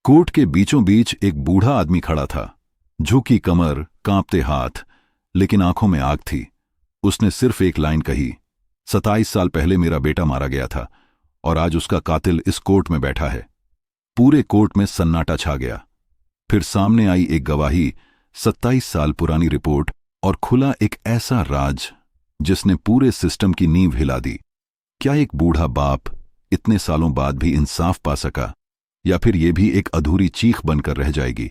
Court के बीचों बीच एक बूढ़ा आदमी खड़ा था। झुकी कमर, कांपते हाथ, लेकिन आंखों में आग थी। उसने सिर्फ एक लाइन कही, 27 साल पहले मेरा बेटा मारा गया था और आज उसका कातिल इस कोर्ट में बैठा है। पूरे कोर्ट में सन्नाटा छा गया। फिर सामने आई एक गवाही, 27 साल पुरानी रिपोर्ट और खुला एक ऐसा राज जिसने पूरे सिस्टम की नींव हिला दी। क्या एक बूढ़ा बाप इतने सालों बाद भी इंसाफ पा सका, या फिर यह भी एक अधूरी चीख बनकर रह जाएगी?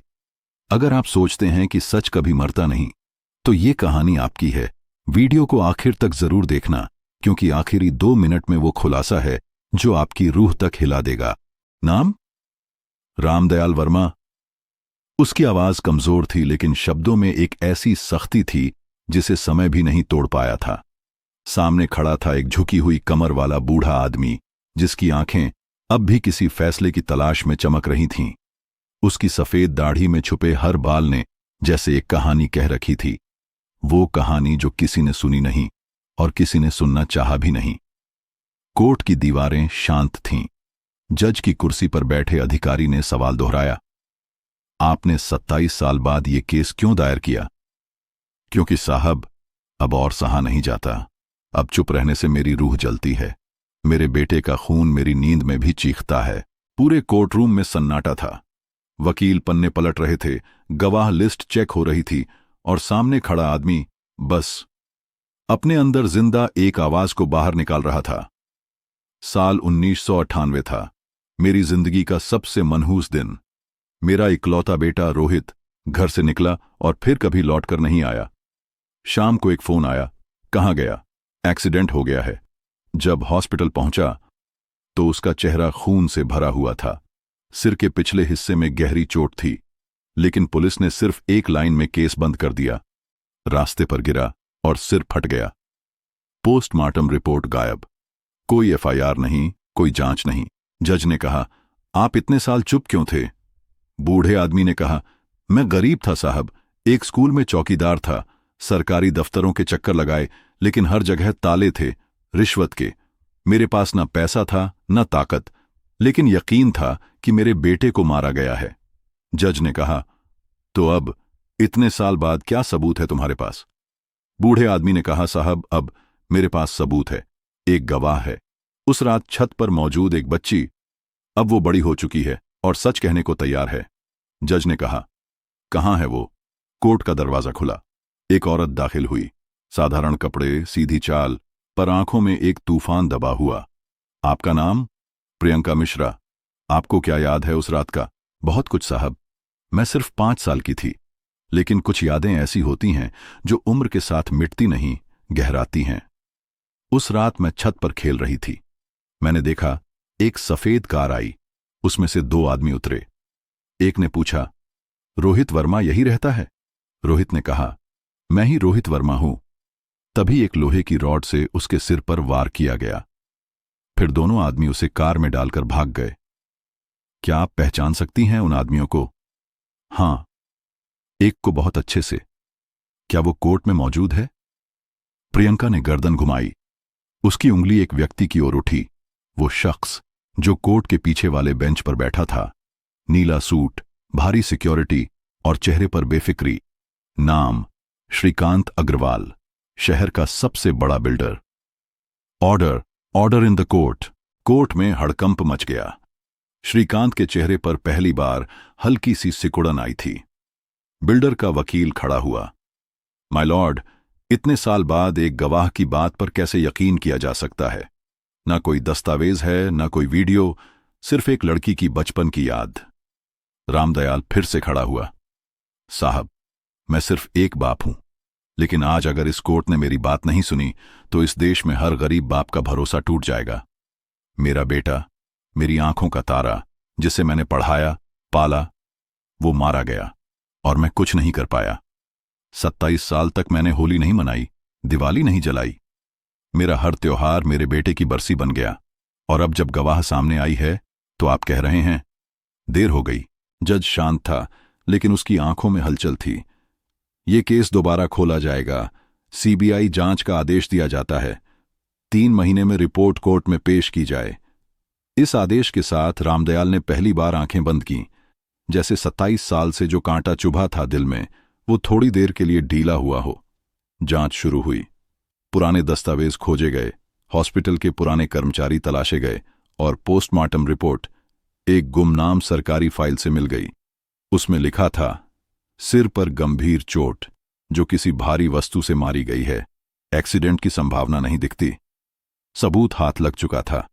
अगर आप सोचते हैं कि सच कभी मरता नहीं, तो ये कहानी आपकी है। वीडियो को आखिर तक जरूर देखना, क्योंकि आखिरी 2 मिनट में वो खुलासा है जो आपकी रूह तक हिला देगा। नाम? रामदयाल वर्मा। उसकी आवाज कमजोर थी, लेकिन शब्दों में एक ऐसी सख्ती थी जिसे समय भी नहीं तोड़ पाया था। सामने खड़ा था एक झुकी हुई कमर वाला बूढ़ा आदमी, जिसकी आंखें अब भी किसी फैसले की तलाश में चमक रही थीं। उसकी सफेद दाढ़ी में छुपे हर बाल ने जैसे एक कहानी कह रखी थी, वो कहानी जो किसी ने सुनी नहीं और किसी ने सुनना चाहा भी नहीं। कोर्ट की दीवारें शांत थीं। जज की कुर्सी पर बैठे अधिकारी ने सवाल दोहराया, आपने 27 साल बाद ये केस क्यों दायर किया? क्योंकि साहब, अब और सहा नहीं जाता। अब चुप रहने से मेरी रूह जलती है। मेरे बेटे का खून मेरी नींद में भी चीखता है। पूरे कोर्टरूम में सन्नाटा था। वकील पन्ने पलट रहे थे, गवाह लिस्ट चेक हो रही थी, और सामने खड़ा आदमी बस अपने अंदर जिंदा एक आवाज को बाहर निकाल रहा था। साल 1998 था, मेरी जिंदगी का सबसे मनहूस दिन। मेरा इकलौता बेटा रोहित घर से निकला और फिर कभी लौटकर नहीं आया। शाम को एक फोन आया, कहाँ गया? एक्सीडेंट हो गया है। जब हॉस्पिटल पहुंचा तो उसका चेहरा खून से भरा हुआ था। सिर के पिछले हिस्से में गहरी चोट थी, लेकिन पुलिस ने सिर्फ एक लाइन में केस बंद कर दिया। रास्ते पर गिरा और सिर फट गया। पोस्टमार्टम रिपोर्ट गायब। कोई एफआईआर नहीं, कोई जांच नहीं। जज ने कहा, आप इतने साल चुप क्यों थे? बूढ़े आदमी ने कहा, मैं गरीब था साहब, एक स्कूल में चौकीदार था, सरकारी दफ्तरों के चक्कर लगाए, लेकिन हर जगह ताले थे, रिश्वत के। मेरे पास न पैसा था न ताकत, लेकिन यकीन था कि मेरे बेटे को मारा गया है। जज ने कहा, तो अब इतने साल बाद क्या सबूत है तुम्हारे पास? बूढ़े आदमी ने कहा, साहब, अब मेरे पास सबूत है। एक गवाह है, उस रात छत पर मौजूद एक बच्ची। अब वो बड़ी हो चुकी है और सच कहने को तैयार है। जज ने कहा, कहाँ है वो? कोर्ट का दरवाजा खुला। एक औरत दाखिल हुई। साधारण कपड़े, सीधी चाल, पर आंखों में एक तूफान दबा हुआ। आपका नाम? प्रियंका मिश्रा। आपको क्या याद है उस रात का? बहुत कुछ साहब। मैं सिर्फ 5 साल की थी, लेकिन कुछ यादें ऐसी होती हैं जो उम्र के साथ मिटती नहीं, गहराती हैं। उस रात मैं छत पर खेल रही थी। मैंने देखा एक सफेद कार आई, उसमें से 2 आदमी उतरे। एक ने पूछा, रोहित वर्मा यही रहता है? रोहित ने कहा, मैं ही रोहित वर्मा हूं। तभी एक लोहे की रॉड से उसके सिर पर वार किया गया। फिर दोनों आदमी उसे कार में डालकर भाग गए। क्या आप पहचान सकती हैं उन आदमियों को? हां, एक को बहुत अच्छे से। क्या वो कोर्ट में मौजूद है? प्रियंका ने गर्दन घुमाई। उसकी उंगली एक व्यक्ति की ओर उठी। वो शख्स जो कोर्ट के पीछे वाले बेंच पर बैठा था। नीला सूट, भारी सिक्योरिटी और चेहरे पर बेफिक्री। नाम? श्रीकांत अग्रवाल, शहर का सबसे बड़ा builder. Order, order in the court. Court में हड़कंप मच गया। श्रीकांत के चेहरे पर पहली बार हल्की सी सिकुड़न आई थी। बिल्डर का वकील खड़ा हुआ। माय लॉर्ड, इतने साल बाद एक गवाह की बात पर कैसे यकीन किया जा सकता है? ना कोई दस्तावेज है, ना कोई वीडियो, सिर्फ एक लड़की की बचपन की याद। रामदयाल फिर से खड़ा हुआ। साहब, मैं सिर्फ एक बाप हूं, लेकिन आज अगर इस कोर्ट ने मेरी बात नहीं सुनी तो इस देश में हर गरीब बाप का भरोसा टूट जाएगा। मेरा बेटा, मेरी आंखों का तारा, जिसे मैंने पढ़ाया, पाला, वो मारा गया और मैं कुछ नहीं कर पाया। 27 साल तक मैंने होली नहीं मनाई, दिवाली नहीं जलाई। मेरा हर त्योहार मेरे बेटे की बरसी बन गया, और अब जब गवाह सामने आई है तो आप कह रहे हैं देर हो गई। जज शांत था, लेकिन उसकी आंखों में हलचल थी। ये केस दोबारा खोला जाएगा। सीबीआई जांच का आदेश दिया जाता है। 3 महीने में रिपोर्ट कोर्ट में पेश की जाए। इस आदेश के साथ रामदयाल ने पहली बार आंखें बंद कीं। जैसे 27 साल से जो कांटा चुभा था दिल में, वो थोड़ी देर के लिए ढीला हुआ हो। जांच शुरू हुई। पुराने दस्तावेज खोजे गए, हॉस्पिटल के पुराने कर्मचारी तलाशे गए और पोस्टमार्टम रिपोर्ट एक गुमनाम सरकारी फाइल से मिल गई। उसमें लिखा था, सिर पर गंभीर चोट, जो किसी भारी वस्तु से मारी गई है। एक्सीडेंट की संभावना नहीं दिखती। सबूत हाथ लग चुका था,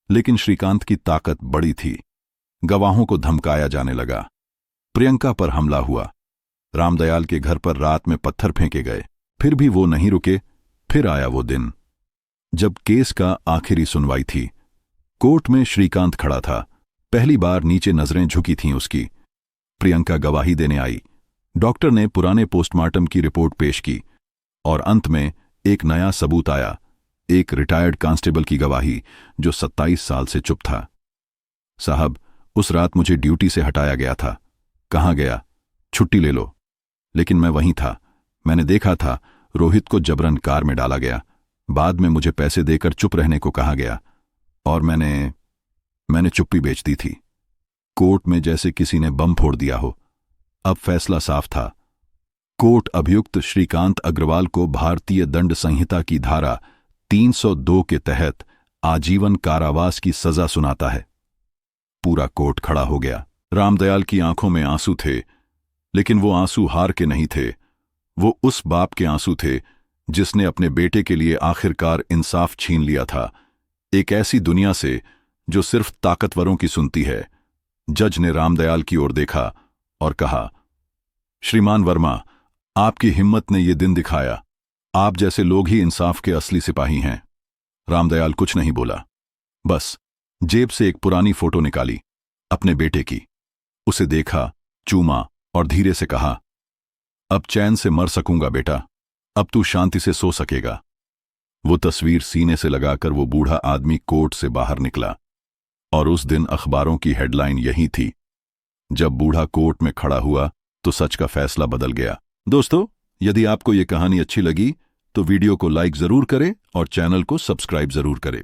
लेकिन श्रीकांत की ताकत बड़ी थी। गवाहों को धमकाया जाने लगा। प्रियंका पर हमला हुआ। रामदयाल के घर पर रात में पत्थर फेंके गए। फिर भी वो नहीं रुके। फिर आया वो दिन जब केस का आखिरी सुनवाई थी। कोर्ट में श्रीकांत खड़ा था। पहली बार नीचे नजरें झुकी थीं उसकी। प्रियंका गवाही देने आई। डॉक्टर ने पुराने पोस्टमार्टम की रिपोर्ट पेश की और अंत में एक नया सबूत आया, एक रिटायर्ड कांस्टेबल की गवाही जो 27 साल से चुप था। साहब, उस रात मुझे ड्यूटी से हटाया गया था। कहाँ गया? छुट्टी ले लो। लेकिन मैं वहीं था। मैंने देखा था रोहित को जबरन कार में डाला गया। बाद में मुझे पैसे देकर चुप रहने को कहा गया और मैंने चुप्पी बेच दी थी। कोर्ट में जैसे किसी ने बम फोड़ दिया हो। अब फैसला साफ था। कोर्ट अभियुक्त श्रीकांत अग्रवाल को भारतीय दंड संहिता की धारा 302 के तहत आजीवन कारावास की सजा सुनाता है। पूरा कोर्ट खड़ा हो गया। रामदयाल की आंखों में आंसू थे, लेकिन वो आंसू हार के नहीं थे। वो उस बाप के आंसू थे जिसने अपने बेटे के लिए आखिरकार इंसाफ छीन लिया था, एक ऐसी दुनिया से जो सिर्फ ताकतवरों की सुनती है। जज ने रामदयाल की ओर देखा और कहा, श्रीमान वर्मा, आपकी हिम्मत ने ये दिन दिखाया। आप जैसे लोग ही इंसाफ के असली सिपाही हैं। रामदयाल कुछ नहीं बोला, बस जेब से एक पुरानी फोटो निकाली, अपने बेटे की। उसे देखा, चूमा और धीरे से कहा, अब चैन से मर सकूंगा बेटा, अब तू शांति से सो सकेगा। वो तस्वीर सीने से लगाकर वो बूढ़ा आदमी कोर्ट से बाहर निकला और उस दिन अखबारों की हेडलाइन यही थी, जब बूढ़ा कोर्ट में खड़ा हुआ तो सच का फैसला बदल गया। दोस्तों, यदि आपको ये कहानी अच्छी लगी तो वीडियो को लाइक जरूर करें और चैनल को सब्सक्राइब जरूर करें।